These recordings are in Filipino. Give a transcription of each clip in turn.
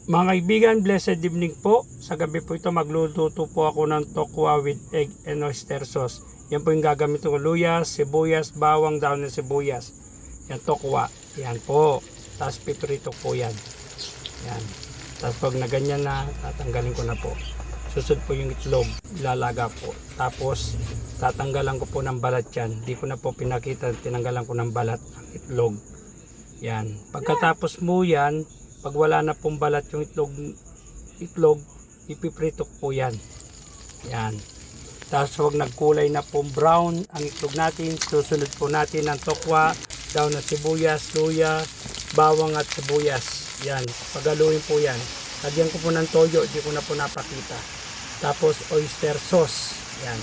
Mga kaibigan, blessed evening po. Sa gabi po ito magluluto po ako ng tokwa with egg and oyster sauce. Yan po yung gagamit ko, luya, sibuyas, bawang, daon ng sibuyas. Yan tokwa. Yan po. Tapos piprito po yan. Yan. Tapos pag na ganyan na, tatanggalin ko na po. Susod po yung itlog, ilalaga po. Tapos tatanggalan ko po ng balat yan. Hindi ko na po pinakita, tinanggalan ko ng balat ang itlog. Yan. Pagkatapos mo yan, pag wala na pong balat yung itlog, ipiprito po yan. Yan. Tapos wag nagkulay na pong brown ang itlog natin, susunod po natin ang tokwa, daon ng sibuyas, luya, bawang at sibuyas. Yan. Pagaluin po yan. Lagyan ko po ng toyo, di ko na po napakita. Tapos oyster sauce. Yan.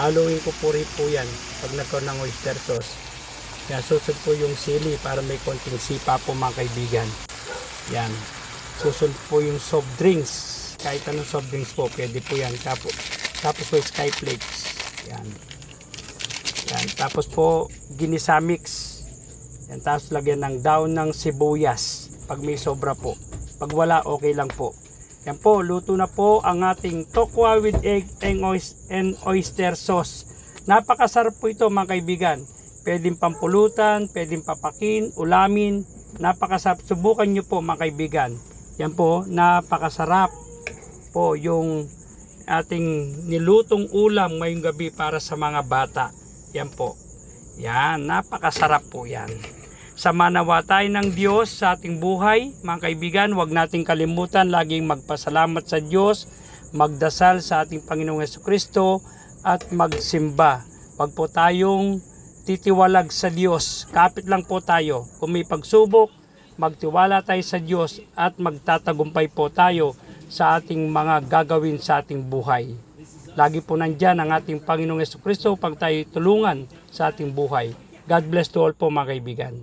Haluin ko po rin po yan pag nagkaroon ng oyster sauce. Yan. Susunod po yung sili para may konting sipa po mga kaibigan. Yan. Susunod po yung soft drinks. Kahit anong soft drinks po, pwede po yan. Tapos po sky flakes. Yan. Yan. Tapos po ginisa mix. Yan. Tapos lagyan ng daon ng sibuyas. Pag may sobra po. Pag wala, okay lang po. Yan po, luto na po ang ating tokwa with egg and oyster sauce. Napakasarap po ito mga kaibigan. Pwedeng pampulutan, pwedeng papakin, ulamin. Napakasarap. Subukan nyo po mga kaibigan. Yan po, napakasarap po yung ating nilutong ulam ngayong gabi para sa mga bata. Yan po. Yan, napakasarap po yan. Samanawa tayo ng Diyos sa ating buhay. Mga kaibigan, huwag nating kalimutan laging magpasalamat sa Diyos, magdasal sa ating Panginoong Jesucristo at magsimba. Huwag po tayong titiwalag sa Diyos. Kapit lang po tayo. Kung may pagsubok, magtiwala tayo sa Diyos at magtatagumpay po tayo sa ating mga gagawin sa ating buhay. Lagi po nandyan ang ating Panginoong Jesucristo pag tayo tulungan sa ating buhay. God bless to all po mga kaibigan.